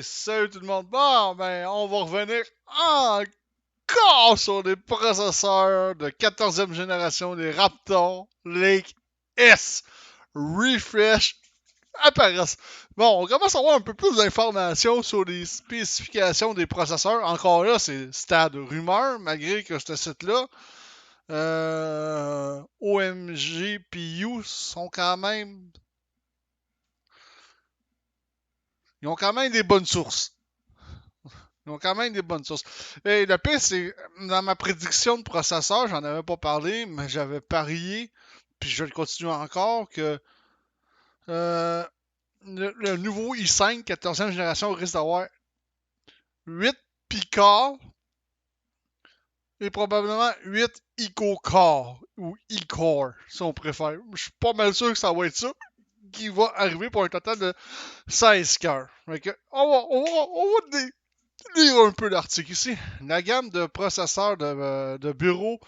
Salut tout le monde. Bon, ben, on va revenir encore sur des processeurs de 14e génération, des Raptor Lake S. Refresh apparaissent. Bon, on commence à avoir un peu plus d'informations sur les spécifications des processeurs. Encore là, c'est stade rumeur, malgré que ce site-là, OMG PU sont quand même. Ils ont quand même des bonnes sources. Ils ont quand même des bonnes sources. Et le pire, c'est dans ma prédiction de processeur, j'en avais pas parlé, mais j'avais parié, puis je vais le continuer encore, que euh, le nouveau i5 14e génération risque d'avoir 8 Picard et probablement 8 EcoCore ou E-Core, si on préfère. Je suis pas mal sûr que ça va être ça qui va arriver pour un total de 16 cœurs. On va lire un peu l'article ici. La gamme de processeurs de bureau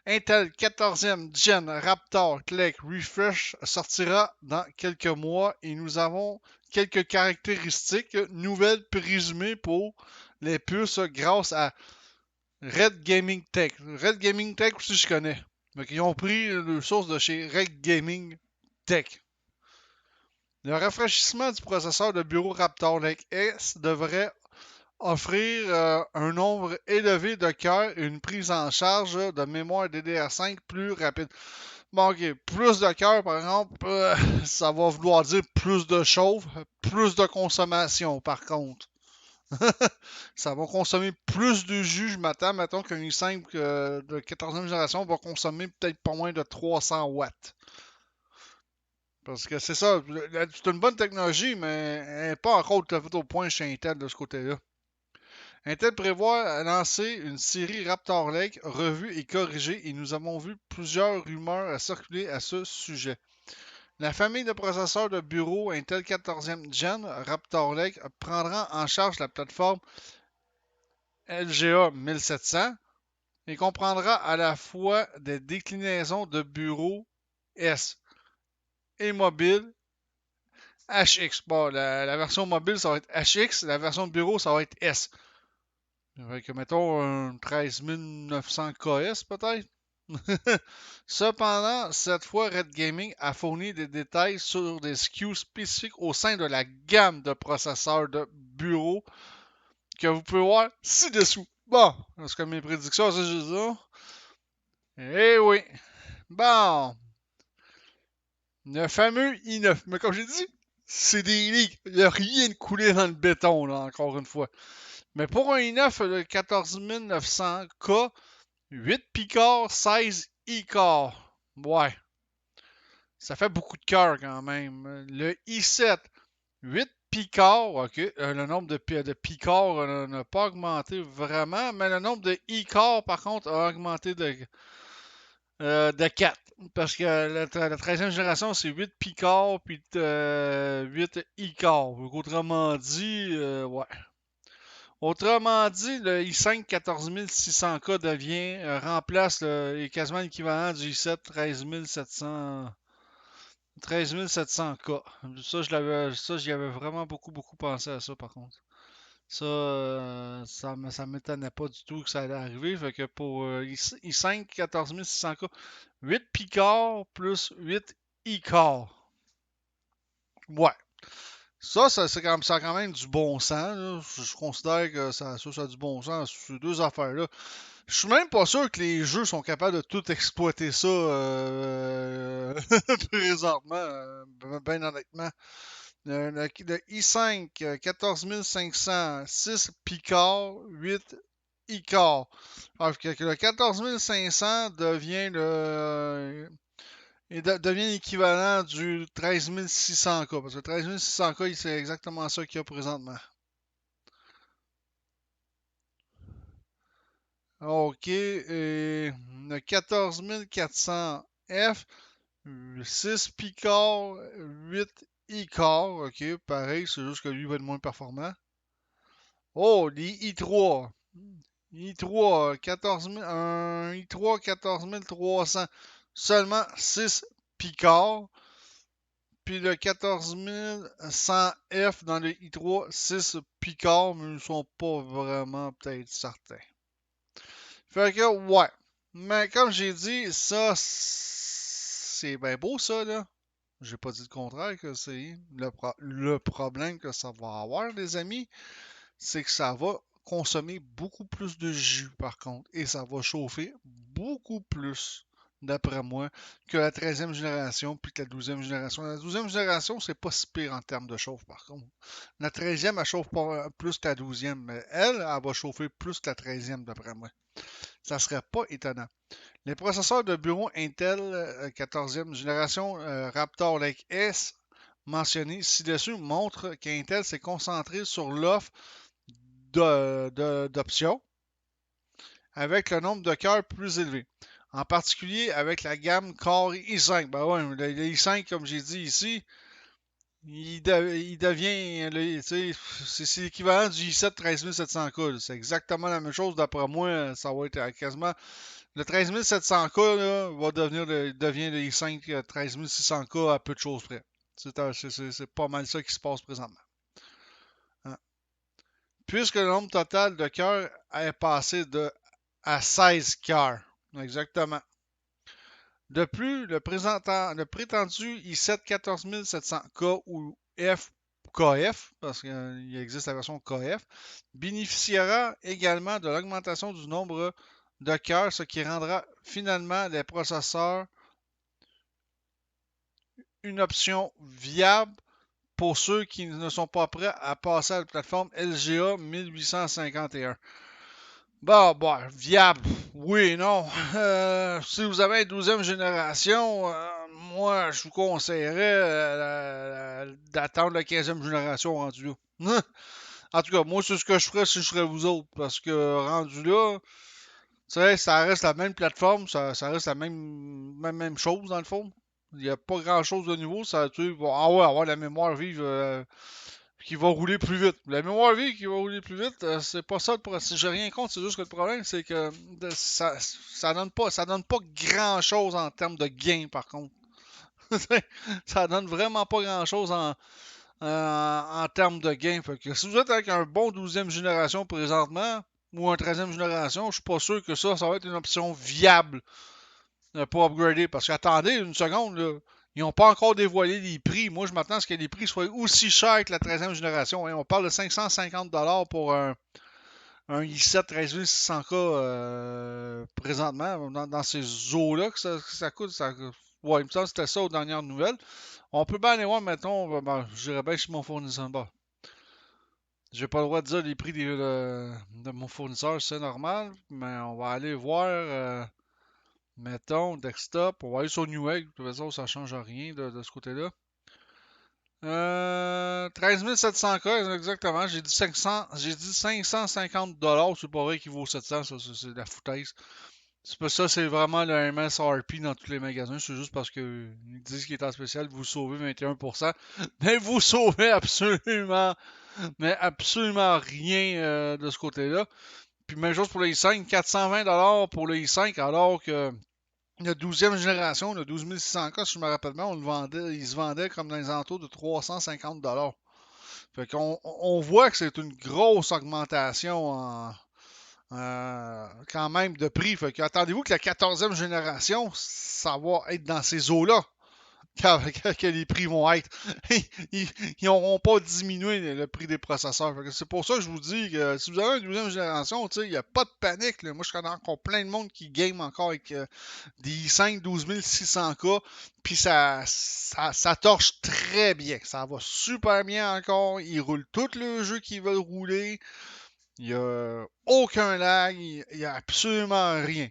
Intel 14e Gen Raptor Lake Refresh sortira dans quelques mois et nous avons quelques caractéristiques nouvelles présumées pour les puces grâce à Red Gaming Tech. Red Gaming Tech aussi je connais. Donc ils ont pris le source de chez Red Gaming Tech. Le rafraîchissement du processeur de bureau Raptor Lake S devrait offrir un nombre élevé de cœurs et une prise en charge de mémoire DDR5 plus rapide. Bon, ok, plus de cœurs, par exemple, ça va vouloir dire plus de chauffe, plus de consommation, par contre. Ça va consommer plus de jus, je m'attends, mettons qu'un i5 de 14e génération va consommer peut-être pas moins de 300 watts. Parce que c'est ça, c'est une bonne technologie, mais elle n'est pas encore tout à fait au point chez Intel de ce côté-là. Intel prévoit lancer une série Raptor Lake revue et corrigée et nous avons vu plusieurs rumeurs circuler à ce sujet. La famille de processeurs de bureau Intel 14e Gen Raptor Lake prendra en charge la plateforme LGA 1700 et comprendra à la fois des déclinaisons de bureau S et mobile HX. Bon, la version mobile, ça va être HX, la version de bureau, ça va être S. Avec, mettons, un 13900 KS peut-être. Cependant, cette fois, Red Gaming a fourni des détails sur des SKUs spécifiques au sein de la gamme de processeurs de bureau que vous pouvez voir ci-dessous. Bon, est-ce que mes prédictions, c'est juste ça? Eh oui. Bon, le fameux i9. Mais comme j'ai dit, c'est des leaks. Il n'y a rien de coulé dans le béton, là, encore une fois. Mais pour un i9 de 14900K, 8 Picard, 16 Icar. Ouais. Ça fait beaucoup de cœur quand même. Le i7, 8 Picard. OK. Le nombre de Picard n'a pas augmenté vraiment, mais le nombre de Icar, par contre, a augmenté de 4. Parce que la 13e génération, c'est 8 Picard puis 8 Icar. Autrement dit, ouais. Autrement dit, le i5 14600K devient, remplace est quasiment l'équivalent du i7 13700K. Ça, j'y avais vraiment beaucoup pensé à ça, par contre. Ça m'étonnait pas du tout que ça allait arriver. Fait que pour i5 14600K, 8 Picard plus 8 Icar. Ouais. C'est quand même, ça a quand même du bon sens. Là. Je considère que ça a du bon sens, ces deux affaires-là. Je suis même pas sûr que les jeux sont capables de tout exploiter ça présentement, ben honnêtement. Le i5 14500, 6 Picard, 8 Icar. Alors que le 14500 devient devient l'équivalent du 13600K. Parce que 13600K, c'est exactement ça qu'il y a présentement. OK. Et le 14400F, 6 Picard, 8 Icar. OK, pareil, c'est juste que lui va être moins performant. Oh, les i3. i3, 14 000, un i3 14300. Seulement 6 Picard. puis le 14100F dans le i3 6 Picard, mais ils ne sont pas vraiment peut-être certains. Fait que, ouais. Mais comme j'ai dit, ça, c'est bien beau, ça, là. J'ai pas dit le contraire que c'est le problème que ça va avoir, les amis, c'est que ça va consommer beaucoup plus de jus, par contre, et ça va chauffer beaucoup plus, d'après moi, que la 13e génération puis que la 12e génération. La 12e génération, c'est pas si pire en termes de chauffe, par contre. La 13e, elle chauffe pas plus que la 12e, mais elle va chauffer plus que la 13e, d'après moi. Ça serait pas étonnant. Les processeurs de bureau Intel 14e génération Raptor Lake S mentionnés ci-dessus montrent qu'Intel s'est concentré sur l'offre d'options avec le nombre de cœurs plus élevé. En particulier avec la gamme Core i5. Ben ouais, le i5, comme j'ai dit ici, il devient, c'est l'équivalent du i7 13700K. C'est exactement la même chose. D'après moi, ça va être quasiment. Le 13700K là, devient le i5 13600K à peu de choses près. C'est pas mal ça qui se passe présentement. Hein. Puisque le nombre total de cœurs est passé à 16 cœurs. Exactement. De plus, le prétendu i7 14700K ou KF, parce qu'il existe la version KF, bénéficiera également de l'augmentation du nombre de cœurs, ce qui rendra finalement les processeurs une option viable pour ceux qui ne sont pas prêts à passer à la plateforme LGA 1851. Bon, viable, oui et non. Si vous avez une 12e génération, moi, je vous conseillerais d'attendre la 15e génération rendu là. En tout cas, moi, c'est ce que je ferais si je serais vous autres, parce que rendu là, tu sais, ça reste la même plateforme, ça reste la même chose dans le fond. Il n'y a pas grand chose de nouveau. Tu vas avoir la mémoire vive qui va rouler plus vite. La mémoire vive qui va rouler plus vite, c'est pas ça le problème. Si j'ai rien contre, c'est juste que le problème, c'est que ça donne pas grand chose en termes de gain par contre. Ça donne vraiment pas grand chose en termes de gain. Fait que si vous êtes avec un bon 12e génération présentement, ou un 13e génération, je suis pas sûr que ça va être une option viable pour upgrader. Parce qu'attendez une seconde, là. Ils n'ont pas encore dévoilé les prix. Moi, je m'attends à ce que les prix soient aussi chers que la 13e génération. On parle de 550$ pour un i7 13600K présentement, dans ces eaux-là que ça coûte. Ouais, il me semble que c'était ça aux dernières nouvelles. On peut bien aller voir, mettons, j'irais bien chez mon fournisseur. Bon, j'ai pas le droit de dire les prix de mon fournisseur, c'est normal, mais on va aller voir, mettons, desktop, on va aller sur Newegg, de toute façon, ça change rien de ce côté-là. 13 700K, exactement. J'ai dit 550$, c'est pas vrai qu'il vaut 700, ça, c'est de la foutaise. C'est pas ça, c'est vraiment le MSRP dans tous les magasins. C'est juste parce qu'ils disent qu'il est en spécial, vous sauvez 21%. Mais vous sauvez mais absolument rien de ce côté-là. Puis même chose pour le i5, 420$ pour le i5, alors que la 12e génération, le 12600K, si je me rappelle bien, il se vendait comme dans les alentours de 350$. Fait qu'on voit que c'est une grosse augmentation quand même de prix. Fait que attendez-vous que la 14e génération, ça va être dans ces eaux-là que les prix vont être. Ils n'auront pas diminué le prix des processeurs. C'est pour ça que je vous dis que si vous avez une 12e génération, il n'y a pas de panique. Là. Moi, je connais encore plein de monde qui game encore avec des i5 12600K. Puis ça torche très bien. Ça va super bien encore. Ils roulent tout le jeu qu'ils veulent rouler. Il n'y a aucun lag. Il n'y a absolument rien.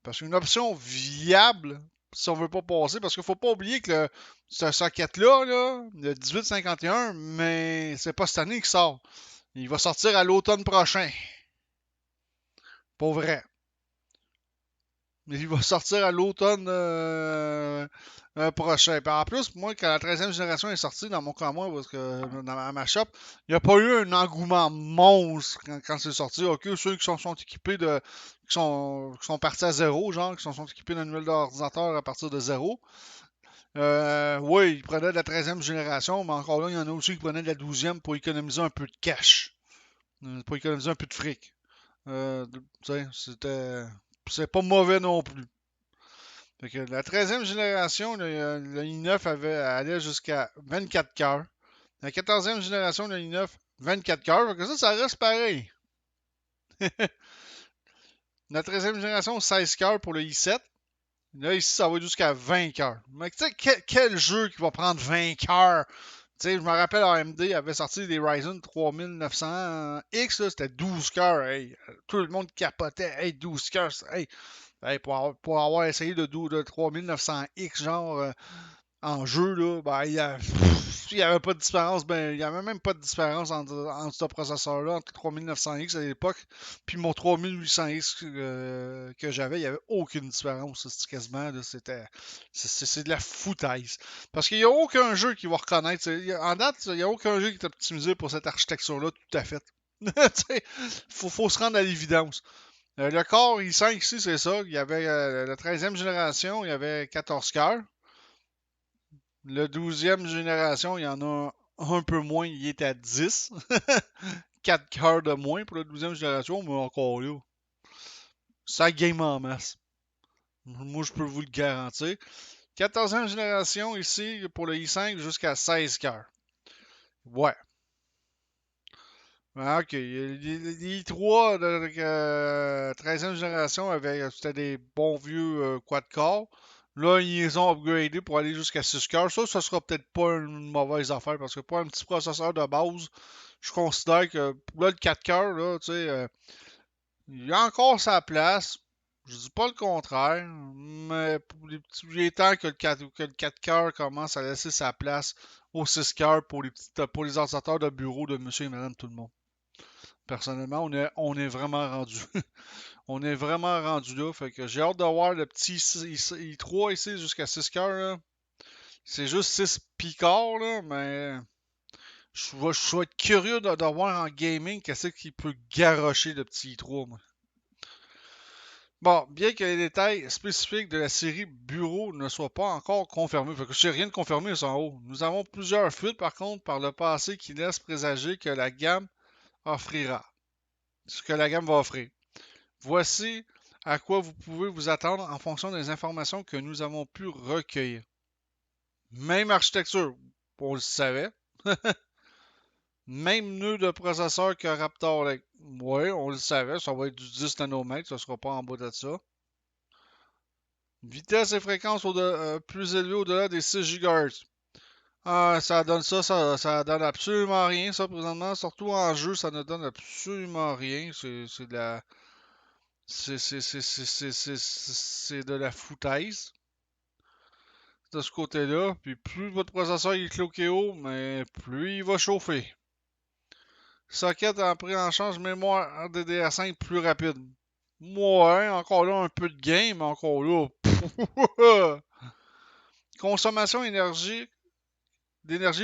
Parce qu'une option viable, si on veut pas passer, parce qu'il faut pas oublier que ce socket-là, le 1851, mais c'est pas cette année qu'il sort. Il va sortir à l'automne prochain. Pas vrai. Il va sortir à l'automne prochain. Puis en plus, moi, quand la 13e génération est sortie dans mon cas, moi, parce que dans ma shop, il n'y a pas eu un engouement monstre quand c'est sorti. Ok, ceux qui sont équipés qui sont partis à zéro, genre, qui sont équipés d'un nouvel ordinateur à partir de zéro. Oui, ils prenaient de la 13e génération, mais encore là, il y en a aussi qui prenaient de la 12e pour économiser un peu de cash, pour économiser un peu de fric. Tu sais, c'est pas mauvais non plus. Fait que la 13e génération, le i9 allait jusqu'à 24 cœurs. La 14e génération, le i9, 24 cœurs. Fait que ça reste pareil. La 13e génération, 16 cœurs pour le i7. Là, ici, ça va jusqu'à 20 cœurs. Mais tu sais, quel jeu qui va prendre 20 cœurs? Tu sais, je me rappelle, AMD avait sorti des Ryzen 3900X, là, c'était 12 cœurs. Hey, tout le monde capotait. Hey, 12 cœurs. Hey, hey, pour avoir essayé de 3900X, genre, en jeu, là, ben, il y avait pas de différence. Ben, il y avait même pas de différence entre ce processeur-là, entre le 3900X à l'époque, puis mon 3800X que j'avais, il y avait aucune différence. C'était quasiment, là, c'est de la foutaise. Parce qu'il n'y a aucun jeu qui va reconnaître. En date, il n'y a aucun jeu qui est optimisé pour cette architecture-là tout à fait. Faut se rendre à l'évidence. Le Core i5 ici, c'est ça. Il y avait la 13e génération, il y avait 14 cœurs. Le 12e génération, il y en a un peu moins, il est à 10. 4 cœurs de moins pour la 12e génération, mais encore là, ça game en masse. Moi, je peux vous le garantir. 14e génération ici, pour le i5, jusqu'à 16 cœurs. Ouais. Ah, ok. Les i3 de 13e génération, c'était des bons vieux quad-core. Là, ils les ont upgradés pour aller jusqu'à 6 cœurs. Ça sera peut-être pas une mauvaise affaire parce que pour un petit processeur de base, je considère que là, le 4 cœurs, là, tu sais, il y a encore sa place. Je dis pas le contraire, mais pour il est temps que le 4 cœurs commence à laisser sa place au 6 cœurs pour les ordinateurs de bureau de monsieur et madame tout le monde. Personnellement, on est vraiment rendu. On est vraiment rendu là. Fait que j'ai hâte de voir le petit i3 ici jusqu'à 6 cœurs. Là. C'est juste 6 picards, là, mais je vais être curieux de voir en gaming qu'est-ce qu'il peut garrocher le petit i3, moi. Bon, bien que les détails spécifiques de la série Bureau ne soient pas encore confirmés, fait que je sais rien de confirmé ça en haut. Nous avons plusieurs fuites par contre par le passé qui laissent présager que la gamme offrira. Ce que la gamme va offrir. Voici à quoi vous pouvez vous attendre en fonction des informations que nous avons pu recueillir. Même architecture, on le savait. Même nœud de processeur que Raptor Lake. Oui, on le savait, ça va être du 10 nanomètres, ça ne sera pas en bas de ça. Vitesse et fréquence plus élevée au-delà des 6 GHz. Ah, ça donne ça donne absolument rien, ça, présentement. Surtout en jeu, ça ne donne absolument rien. C'est de la. C'est de la foutaise de ce côté-là. Puis plus votre processeur est cloqué haut, mais plus il va chauffer. Socket a pris en charge mémoire DDR5 plus rapide. Ouais, encore là, un peu de gain, mais encore là. Consommation d'énergie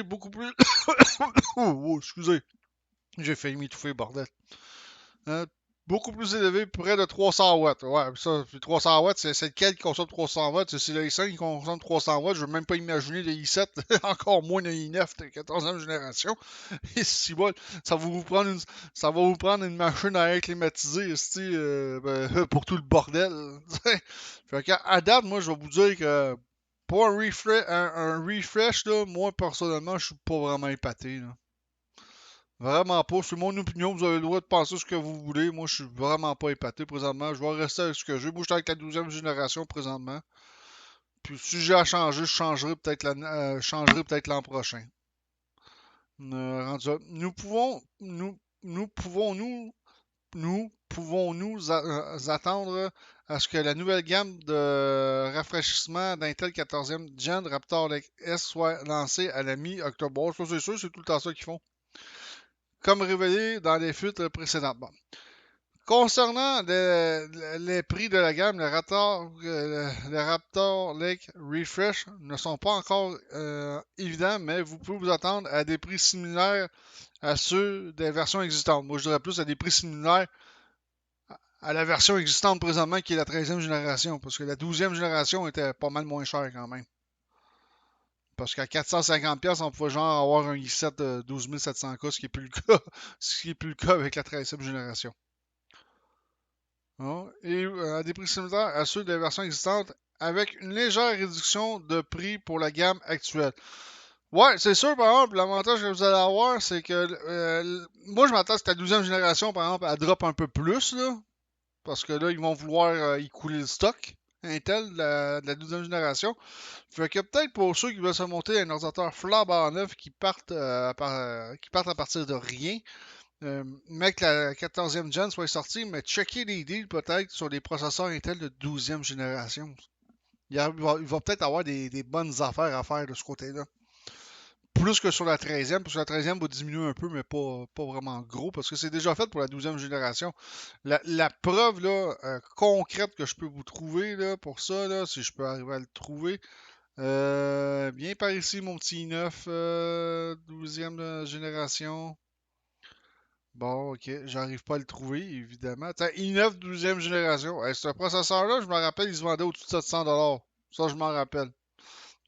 beaucoup plus. Oh, excusez. J'ai failli m'étouffer, bordel. Hein, beaucoup plus élevé, près de 300 watts. Ouais, ça, 300 watts, c'est lequel qui consomme 300 watts? C'est le i5 qui consomme 300 watts. Je ne veux même pas imaginer le i7, encore moins le i9 de 14e génération. Et si bon, ça va vous prendre une machine à air climatisée pour tout le bordel. Fait qu'à date, moi, je vais vous dire que pour un refresh là, moi, personnellement, je suis pas vraiment épaté. Là. Vraiment pas. C'est mon opinion. Vous avez le droit de penser ce que vous voulez. Moi, je suis vraiment pas épaté présentement. Je vais rester avec ce que j'ai. Moi, je suis avec la 12e génération présentement. Puis si j'ai à changer, je changerai peut-être l'an prochain. Nous pouvons attendre à ce que la nouvelle gamme de rafraîchissement d'Intel 14e Gen Raptor S soit lancée à la mi-octobre. Ça, c'est sûr, c'est tout le temps ça qu'ils font. Comme révélé dans les fuites précédentes. Bon. Concernant les prix de la gamme, le Raptor Lake Refresh ne sont pas encore évidents, mais vous pouvez vous attendre à des prix similaires à ceux des versions existantes. Moi, je dirais plus à des prix similaires à la version existante présentement qui est la 13e génération, parce que la 12e génération était pas mal moins chère quand même. Parce qu'à 450$, on pouvait genre avoir un i7 de 12700K, ce qui n'est plus le cas. Ce qui est plus le cas avec la 13e génération. Hein? Et à des prix similaires à ceux des versions existantes, avec une légère réduction de prix pour la gamme actuelle. Ouais, c'est sûr, par exemple, l'avantage que vous allez avoir, c'est que moi je m'attends à ce que la 12e génération, par exemple, elle drop un peu plus, là. Parce que là, ils vont vouloir écouler le stock Intel de la 12e génération. Fait que peut-être pour ceux qui veulent se monter un ordinateur flambant neuf qui partent à partir de rien, mais que la 14e gen soit sortie, mais checker les deals peut-être sur les processeurs Intel de 12e génération. Il va peut-être avoir des bonnes affaires à faire de ce côté-là. Plus que sur la 13e, parce que la 13e va diminuer un peu, mais pas vraiment gros, parce que c'est déjà fait pour la 12e génération. La preuve là, concrète que je peux vous trouver là, pour ça, là, si je peux arriver à le trouver, viens par ici, mon petit i9 12e génération. Bon, ok, j'arrive pas à le trouver, évidemment. T'as i9 12e génération. Hey, ce processeur-là, je me rappelle, il se vendait au-dessus de 700$. Ça, je m'en rappelle.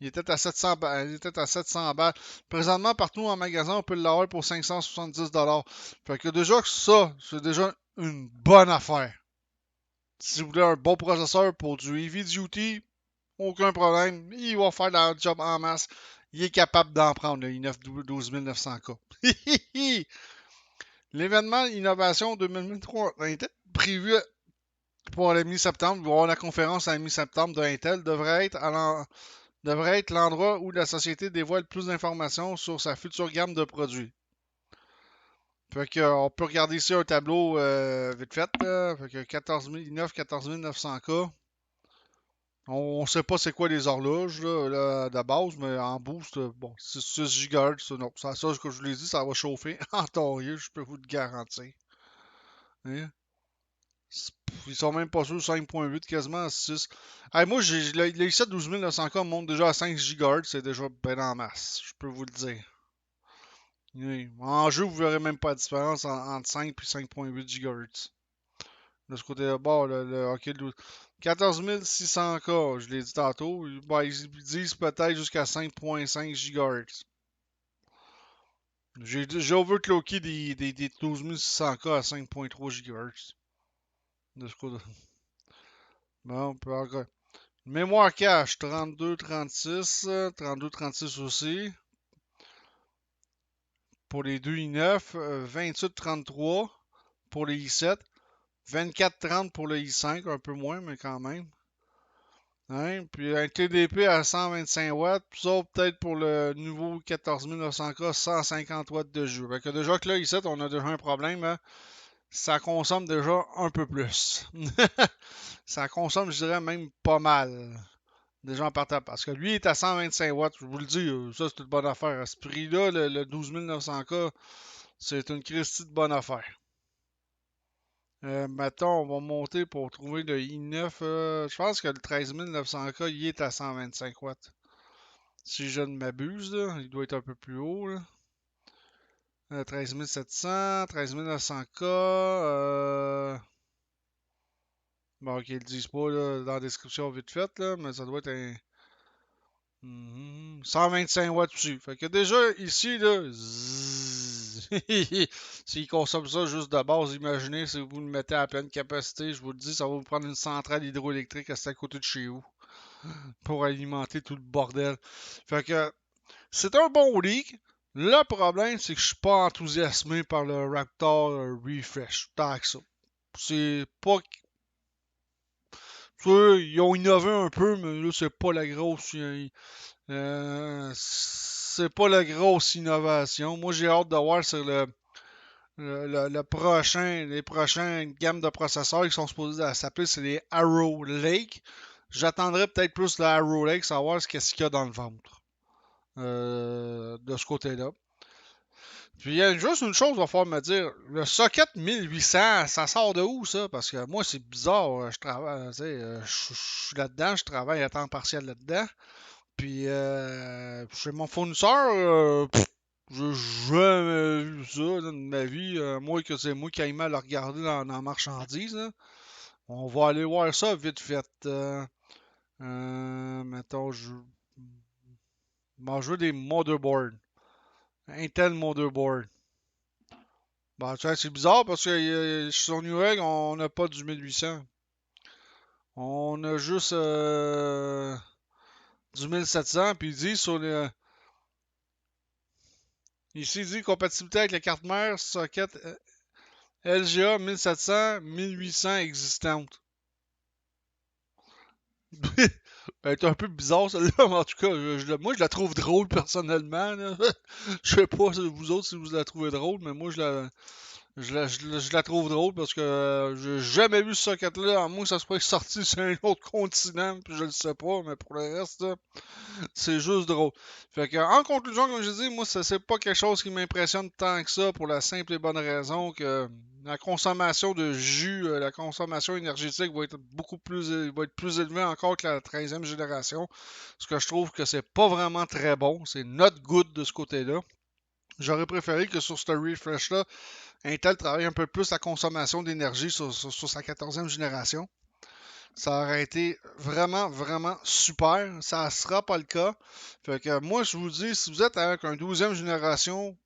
Il était à 700 balles. Il était à 700 balles. Présentement, partout en magasin, on peut l'avoir pour 570$. Fait que déjà que ça, c'est déjà une bonne affaire. Si vous voulez un bon processeur pour du heavy duty, aucun problème. Il va faire la job en masse. Il est capable d'en prendre, le i9 12900K. L'événement Innovation 2023 était prévu pour la mi-septembre. Il va y avoir la conférence à la mi-septembre de Intel. Devrait être l'endroit où la société dévoile plus d'informations sur sa future gamme de produits. Fait que, on peut regarder ici un tableau vite fait. Là. Fait que 14 900, 14 900K. On sait pas c'est quoi les horloges là, de base, mais en boost, bon, c'est 6 GHz. Non, ça, ce que je vous l'ai dit, ça va chauffer en temps je peux vous le garantir. Hein? Ils sont même pas sûrs 5.8, quasiment à 6. Hey, moi, les 7 12900K montent déjà à 5 GHz, c'est déjà bien en masse, je peux vous le dire. Oui. En jeu, vous verrez même pas la différence entre 5 et 5.8 GHz. De ce côté-là, bon, ok, 14 600K, je l'ai dit tantôt. Ben, ils disent peut-être jusqu'à 5.5 GHz. J'ai overclocké des 12 600K à 5.3 GHz. De ce côté. Bon, puis encore. Mémoire cache, 32-36. 32-36 aussi. Pour les deux i9. 28-33 pour les i7. 24-30 pour le i5, un peu moins, mais quand même. Hein? Puis un TDP à 125 watts, sauf peut-être pour le nouveau 14900K, 150 watts de jeu. Fait que déjà que là, ici, on a déjà un problème. Hein? Ça consomme déjà un peu plus. Ça consomme, je dirais, même pas mal. Déjà en partant. Parce que lui est à 125 watts. Je vous le dis, ça c'est une bonne affaire. À ce prix-là, le 12900K, c'est une Christie de bonne affaire. Mettons, on va monter pour trouver le i9. Je pense que le 13900K, il est à 125 watts. Si je ne m'abuse, il doit être un peu plus haut. Là. 13700, 13900K. Bon, ok, ils le disent pas là, dans la description vite faite, là, mais ça doit être un. 125 watts aussi. Fait que déjà, ici, là, s'il consomme ça juste de base, imaginez si vous le mettez à pleine capacité, je vous le dis, ça va vous prendre une centrale hydroélectrique à côté de chez vous pour alimenter tout le bordel. Fait que c'est un bon leak. Le problème, c'est que je suis pas enthousiasmé par le Raptor Refresh. Tant que ça. C'est pas. Tu sais, ils ont innové un peu, mais là, c'est pas la grosse. C'est pas la grosse innovation. Moi, j'ai hâte de voir sur le prochain, les prochaines gammes de processeurs qui sont supposés s'appeler, c'est les Arrow Lake. J'attendrai peut-être plus le Arrow Lake, savoir ce qu'il y a dans le ventre de ce côté-là. Puis il y a juste une chose, il va falloir me dire, le socket 1800, ça sort de où ça? Parce que moi, c'est bizarre, je travaille, je suis là-dedans, je travaille à temps partiel là-dedans. Puis chez mon fournisseur, j'ai jamais vu ça de ma vie. Moi, que c'est moi qui aille mal à regarder dans la marchandise. Là. On va aller voir ça vite fait. Mettons, Bon, je veux des motherboards. Intel motherboard. Bon, tu vois, c'est bizarre parce que sur Newegg, on n'a pas du 1800. On a juste du 1700. Puis il dit sur le. Ici, il dit compatibilité avec la carte mère, socket LGA 1700, 1800 existantes. Elle est un peu bizarre celle-là, mais en tout cas, moi je la trouve drôle personnellement. Je sais pas vous autres si vous la trouvez drôle, mais moi je la trouve drôle parce que j'ai jamais vu ce socket-là, à moins que ça soit sorti sur un autre continent, puis je le sais pas, mais pour le reste, là, c'est juste drôle. Fait que, en conclusion, comme je dis, moi, ça c'est pas quelque chose qui m'impressionne tant que ça pour la simple et bonne raison que la consommation de jus, la consommation énergétique va être va être plus élevée encore que la 13e génération. Ce que je trouve que c'est pas vraiment très bon. C'est not good de ce côté-là. J'aurais préféré que sur ce refresh-là, Intel travaille un peu plus la consommation d'énergie sur sa 14e génération. Ça aurait été vraiment, vraiment super. Ça ne sera pas le cas. Fait que moi, je vous dis, si vous êtes avec un 12e génération,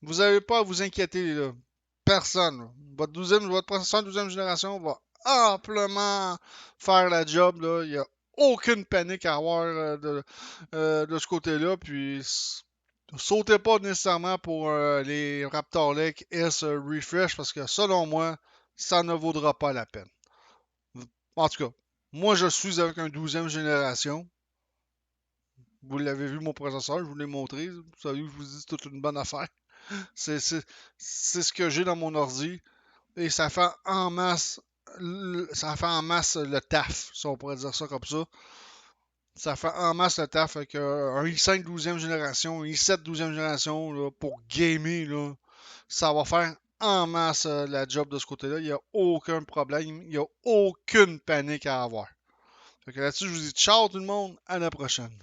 vous n'avez pas à vous inquiéter. Là. Personne. Votre processeur 12e génération va amplement faire la job. Là. Il n'y a aucune panique à avoir de ce côté-là. Puis sautez pas nécessairement pour les Raptor Lake S Refresh parce que selon moi, ça ne vaudra pas la peine. En tout cas, moi je suis avec un 12e génération. Vous l'avez vu mon processeur, je vous l'ai montré. Vous savez, je vous dis c'est toute une bonne affaire. C'est ce que j'ai dans mon ordi. Et ça fait en masse. Ça fait en masse le taf, si on pourrait dire ça comme ça. Ça fait en masse le taf avec un i5 12e génération, un i7 12e génération là, pour gamer. Là, ça va faire en masse la job de ce côté-là. Il n'y a aucun problème. Il n'y a aucune panique à avoir. Fait que là-dessus, je vous dis ciao tout le monde. À la prochaine.